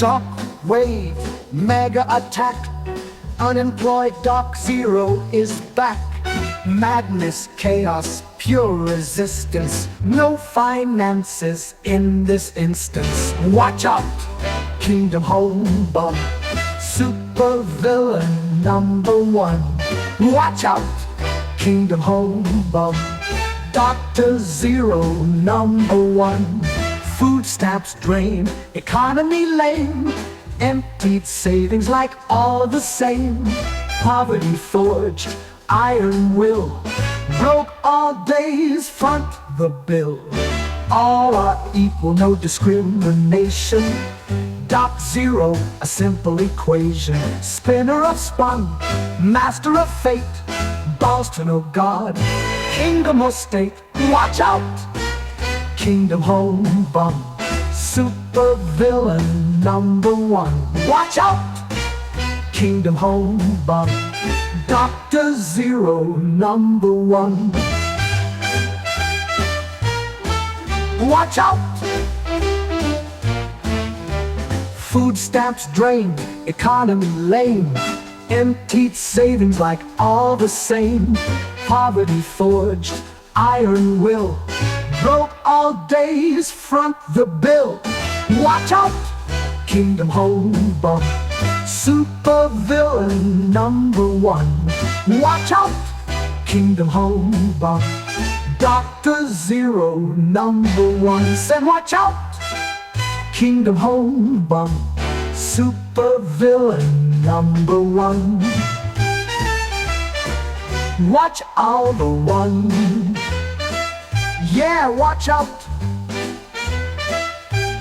Shock wave, mega attack. Unemployed Doc Zeero is back. Madness, chaos, pure resistance. No finances in this instance. Watch out, Kingdom Home Bum. Supervillain #1. Watch out, Kingdom Home Bum. Dr. Zeero #1. Food stamps drain, economy lame. Emptied savings like all the same. Poverty forged, iron will. Broke all days, front the bill. All are equal, no discrimination. Doc Zeero, a simple equation. Spinner of spun, master of fate. Boss to no god, kingdom or state. Watch out, Kingdom Home Bum. Supervillain #1. Watch out, Kingdom Home Bum. Dr. Zeero #1. Watch out. Food stamps drained, economy lame. Emptied savings like all the same. Poverty forged, iron will. Broke all days, front the bill. Watch out, Kingdom Home Bum. Supervillain #1. Watch out, Kingdom Home Bum. Dr. Zeero #1. Said watch out, Kingdom Home Bum. Supervillain #1. Watch all the one. Yeah, watch out,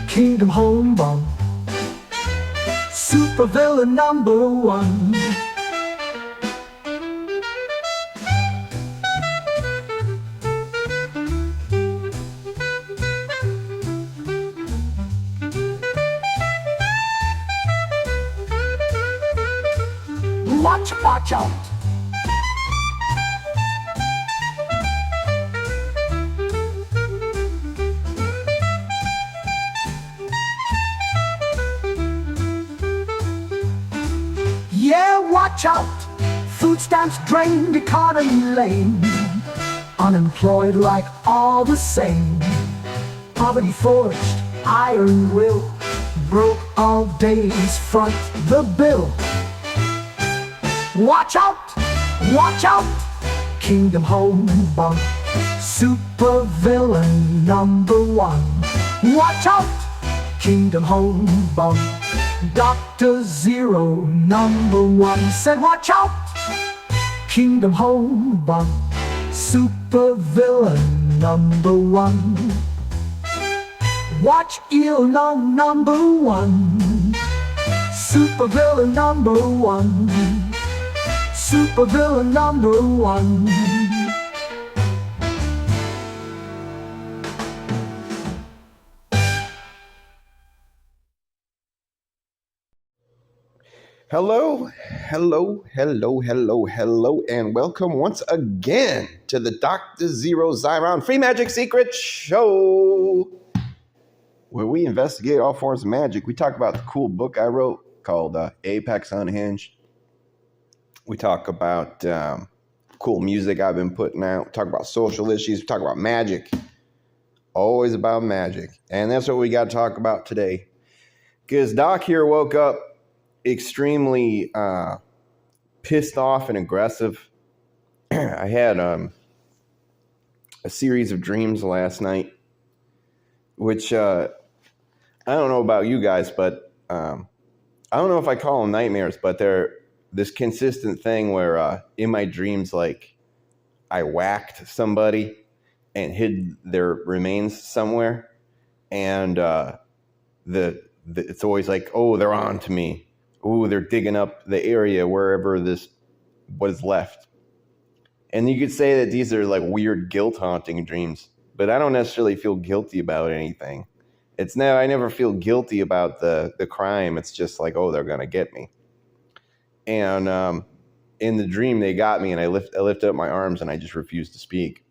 Kingdom Home Bum. Supervillain #1. Watch out. Yeah, watch out. Food stamps drained, economy lame. Unemployed like all the same. Poverty forged, iron will. Broke all days, front the bill. Watch out, Kingdom Home Bum. Supervillain #1. Watch out, Kingdom Home Bum. Dr. Zeero #1. Said watch out, Kingdom Home Bum. Supervillain #1. Watch eel #1. Supervillain #1. Supervillain #1. Hello, and welcome once again to the Dr. Zeero Xiron Free Magic Secret Show, where we investigate all forms of magic. We talk about the cool book I wrote called Apex Unhinged. We talk about cool music I've been putting out. We talk about social issues. We talk about magic. Always about magic. And that's what we got to talk about today. Because Doc here woke up extremely pissed off and aggressive. I had a series of dreams last night, which I don't know about you guys, but I don't know if I call them nightmares, but they're this consistent thing where in my dreams, like I whacked somebody and hid their remains somewhere, and it's always like, oh, they're on to me. Oh, they're digging up the area wherever this was left. And you could say that these are like weird guilt haunting dreams, but I don't necessarily feel guilty about anything. I never feel guilty about the crime. It's just like, oh, they're gonna get me. And in the dream, they got me, and I lifted up my arms, and I just refused to speak.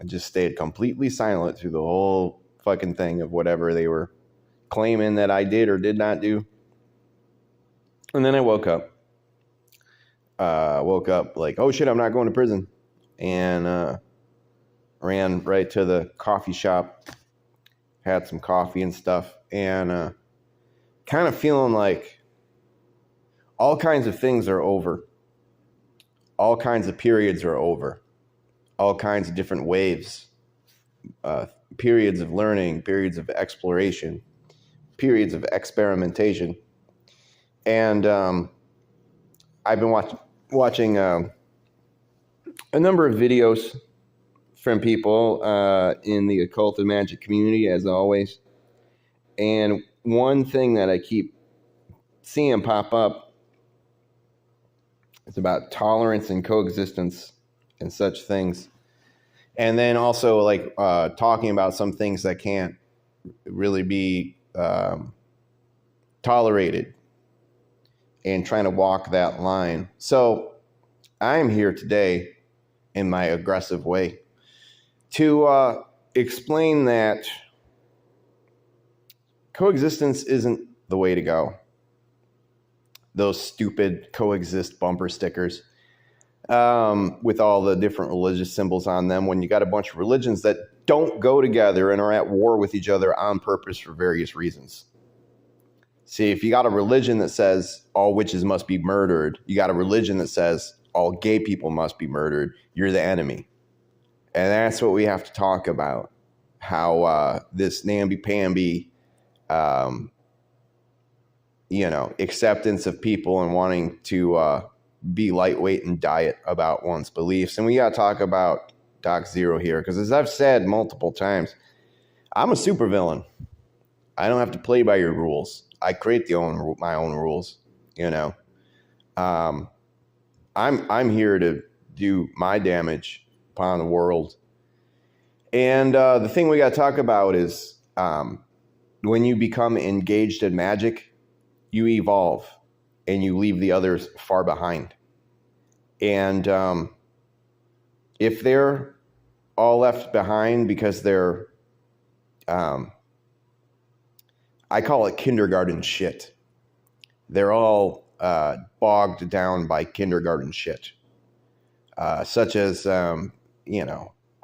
I just stayed completely silent through the whole fucking thing of whatever they were claiming that I did or did not do. And then I woke up. Like, oh shit, I'm not going to prison. And ran right to the coffee shop, had some coffee and stuff, and kind of feeling like all kinds of things are over. All kinds of periods are over. All kinds of different waves. Periods of learning, periods of exploration, periods of experimentation. And I've been watching a number of videos from people in the occult and magic community, as always. And one thing that I keep seeing pop up is about tolerance and coexistence and such things. And then also like talking about some things that can't really be tolerated and trying to walk that line. So I'm here today in my aggressive way to explain that coexistence isn't the way to go. Those stupid coexist bumper stickers with all the different religious symbols on them, when you got a bunch of religions that don't go together and are at war with each other on purpose for various reasons. See, if you got a religion that says all witches must be murdered, you got a religion that says all gay people must be murdered, you're the enemy. And that's what we have to talk about, how this namby-pamby, acceptance of people and wanting to be lightweight and diet about one's beliefs. And we got to talk about Doc Zeero here, because as I've said multiple times, I'm a supervillain. I don't have to play by your rules. I create my own rules. I'm here to do my damage upon the world. And the thing we got to talk about is when you become engaged in magic, you evolve and you leave the others far behind. And if they're all left behind because they're, I call it kindergarten shit. They're all bogged down by kindergarten shit. Such as, I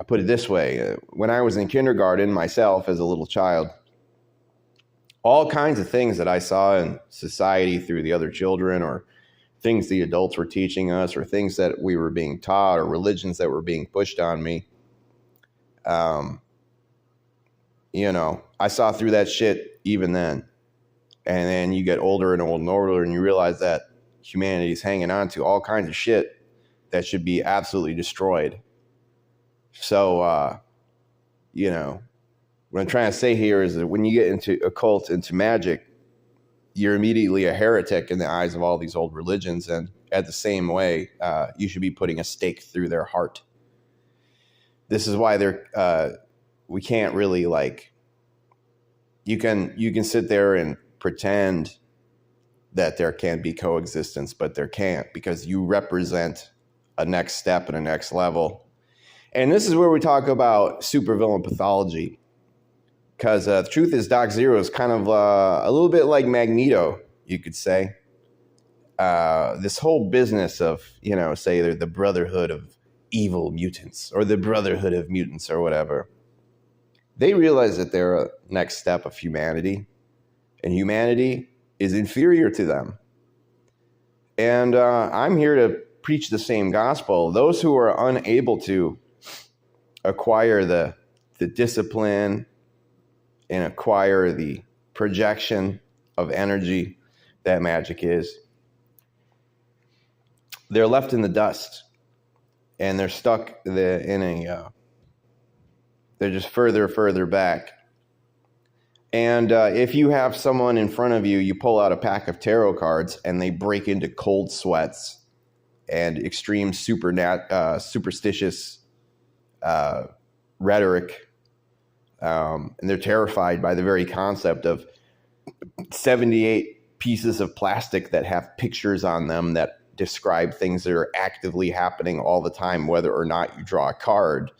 put it this way. When I was in kindergarten myself as a little child, all kinds of things that I saw in society through the other children, or things the adults were teaching us, or things that we were being taught, or religions that were being pushed on me. I saw through that shit even then. And then you get older and older and you realize that humanity is hanging on to all kinds of shit that should be absolutely destroyed. So, what I'm trying to say here is that when you get into occult, into magic, you're immediately a heretic in the eyes of all these old religions. And at the same way, you should be putting a stake through their heart. This is why we can't really you can sit there and pretend that there can be coexistence, but there can't, because you represent a next step and a next level. And this is where we talk about supervillain pathology. Because the truth is, Doc Zeero is kind of a little bit like Magneto, you could say. This whole business of, say they're the Brotherhood of Evil Mutants, or the Brotherhood of Mutants, or whatever. They realize that they're a next step of humanity, and humanity is inferior to them. And I'm here to preach the same gospel. Those who are unable to acquire the discipline and acquire the projection of energy that magic is, they're left in the dust, and they're stuck they're just further back. And if you have someone in front of you, you pull out a pack of tarot cards and they break into cold sweats and extreme superstitious rhetoric. And they're terrified by the very concept of 78 pieces of plastic that have pictures on them that describe things that are actively happening all the time, whether or not you draw a card.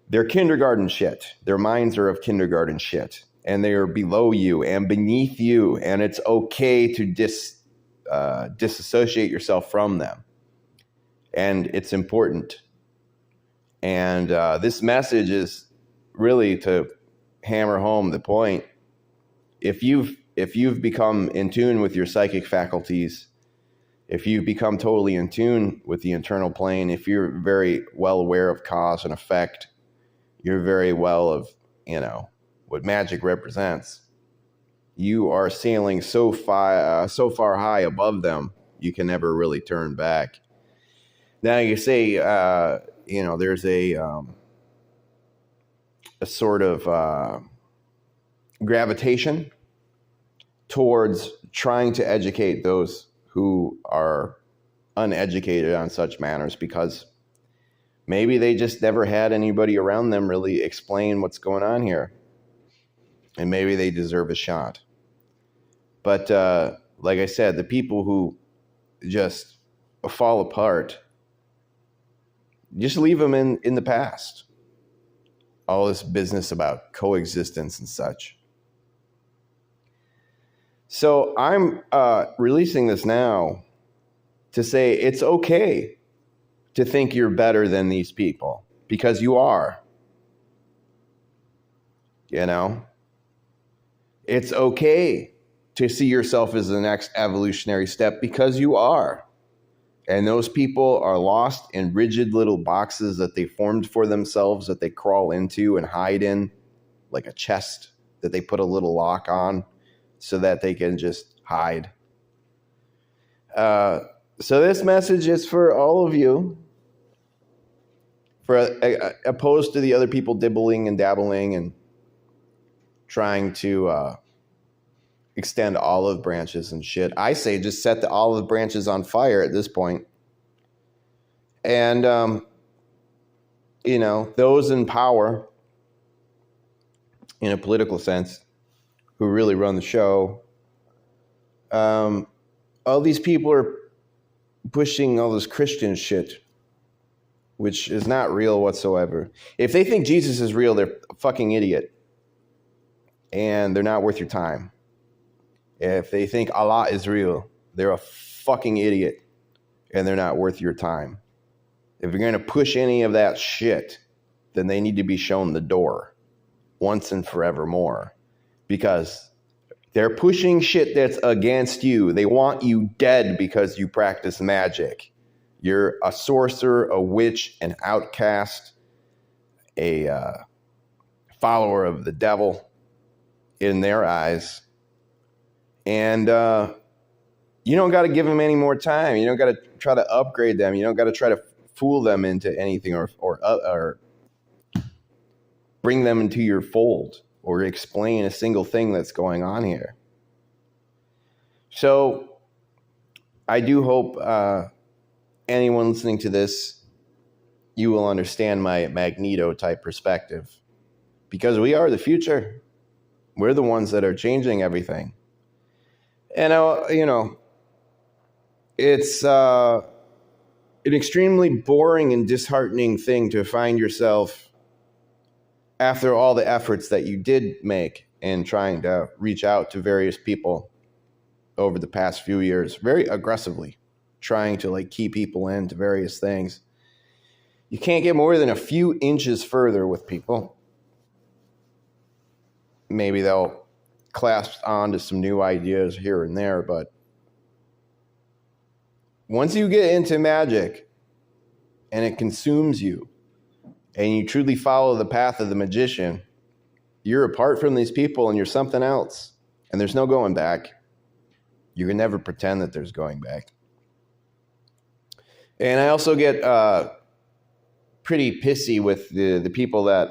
They're kindergarten shit. Their minds are of kindergarten shit. And they are below you and beneath you. And it's okay to disassociate yourself from them. And it's important. And this message is really to hammer home the point. If you've become in tune with your psychic faculties, if you've become totally in tune with the internal plane, if you're very well aware of cause and effect, you're very well of, what magic represents. You are sailing so far high above them, you can never really turn back. Now you say, there's a sort of gravitation towards trying to educate those who are uneducated on such matters, because maybe they just never had anybody around them really explain what's going on here. And maybe they deserve a shot. But like I said, the people who just fall apart, just leave them in the past. All this business about coexistence and such. So I'm releasing this now to say it's okay to think you're better than these people, because you are. It's okay to see yourself as the next evolutionary step, because you are. And those people are lost in rigid little boxes that they formed for themselves, that they crawl into and hide in, like a chest that they put a little lock on so that they can just hide. So this message is for all of you, for opposed to the other people dibbling and dabbling and trying to extend olive branches and shit. I say just set the olive branches on fire at this point. And, those in power, in a political sense, who really run the show, all these people are pushing all this Christian shit, which is not real whatsoever. If they think Jesus is real, they're a fucking idiot. And they're not worth your time. If they think Allah is real, they're a fucking idiot. And they're not worth your time. If you're going to push any of that shit, then they need to be shown the door once and forevermore. Because they're pushing shit that's against you. They want you dead because you practice magic. You're a sorcerer, a witch, an outcast, a follower of the devil in their eyes. And you don't got to give them any more time. You don't got to try to upgrade them. You don't got to try to fool them into anything or bring them into your fold or explain a single thing that's going on here. So I do hope anyone listening to this, you will understand my Magneto type perspective, because we are the future. We're the ones that are changing everything. And, it's an extremely boring and disheartening thing to find yourself, after all the efforts that you did make in trying to reach out to various people over the past few years, very aggressively trying to key people into various things. You can't get more than a few inches further with people. Maybe they'll clasp on to some new ideas here and there, but once you get into magic and it consumes you and you truly follow the path of the magician, you're apart from these people and you're something else, and there's no going back. You can never pretend that there's going back. And I also get pretty pissy with the people that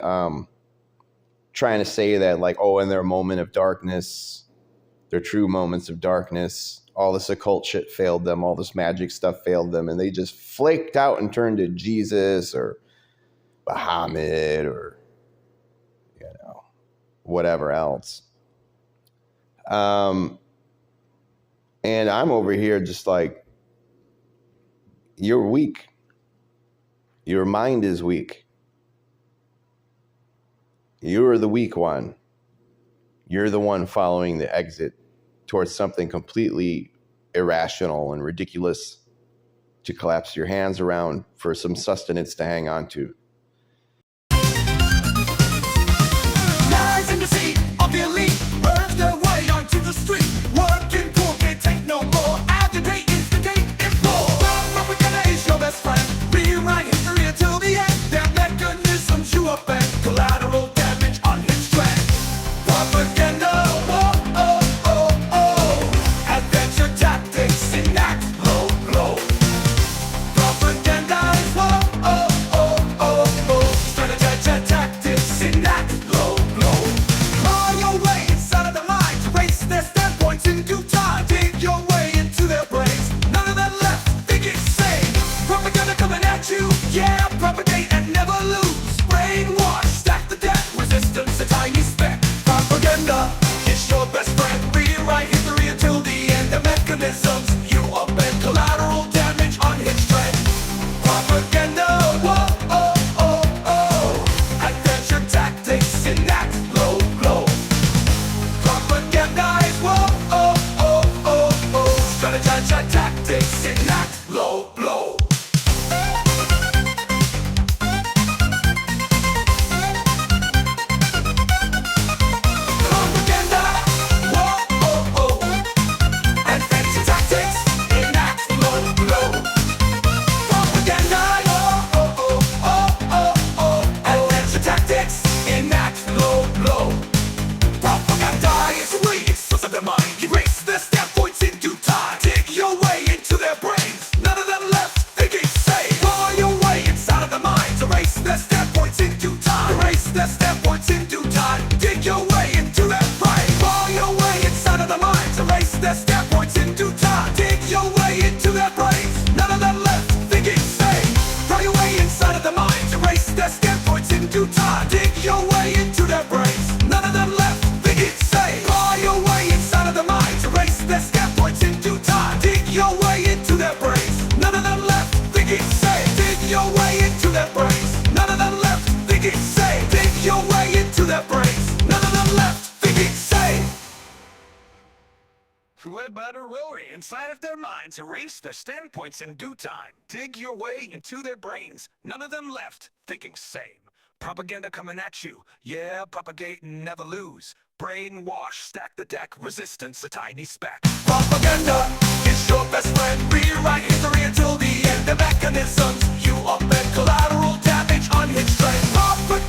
trying to say that, in their moment of darkness, their true moments of darkness, all this occult shit failed them, all this magic stuff failed them, and they just flaked out and turned to Jesus or Muhammad or, whatever else. And I'm over here just you're weak. Your mind is weak. You're the weak one. You're the one following the exit towards something completely irrational and ridiculous to collapse your hands around for some sustenance to hang on to. Lies in the seat of the elite, urge their way onto the street. Working poor can't take no more. Agitate, instigate, implore. Propaganda is your best friend. Rewrite history until the end. Their mechanisms you offend. Collateral damage on his trend. Propaganda, oh, oh, oh, oh. Adventure tactics enact low blow. Propaganda is oh, oh, oh, oh, oh. Strategy tactics enact low blow. Claw your way inside of the mind to race their standpoints in due time. Dig your way into their brains. None of them left thinking sane. Propaganda coming at you, yeah, propagate and never lose. Brainwash, stack the deck, resistance a tiny speck. Propaganda is your best friend. Rewrite history until the end. The mechanisms you upend. Collateral damage on his trend. Propaganda, whoa, oh, oh, oh. Adventure tactics enact low blow. Propaganda is whoa, oh, oh, oh, oh. Strategy tactics enact low blow. Propaganda, whoa, oh, oh. Adventure tactics enact low blow. Propaganda, oh, oh, oh, oh, oh, oh. Adventure tactics enact low blow. Propaganda is a weakness of the mind. Erase their standpoints in due time. Dig your way into their brains. None of them left thinking sane. Claw your way inside of the minds. Erase their standpoints in due time. Erase their standpoints in due time. Dig your way into their brains. Claw your way inside of the minds. Erase their standpoints in due time. Dig your way into their brains. None of them left thinking sane. Claw your way inside of the minds. Erase their standpoints in due time. Dig your way into their brains. None of them left thinking sane. Claw your way inside of the minds. Erase their standpoints in due time. Dig your way into their brains. None of them left thinking sane. Dig your way into their brains. None of them left thinking sane. Dig your way into their brains. None of them left thinking sane. Led by the worry inside of their minds, erase their standpoints in due time. Dig your way into their brains. None of them left thinking same. Propaganda coming at you, yeah, propagate and never lose. Brainwash, stack the deck, resistance a tiny speck. Propaganda is your best friend. Rewrite history until the end. The mechanisms you upend. Collateral damage on his trend. Propaganda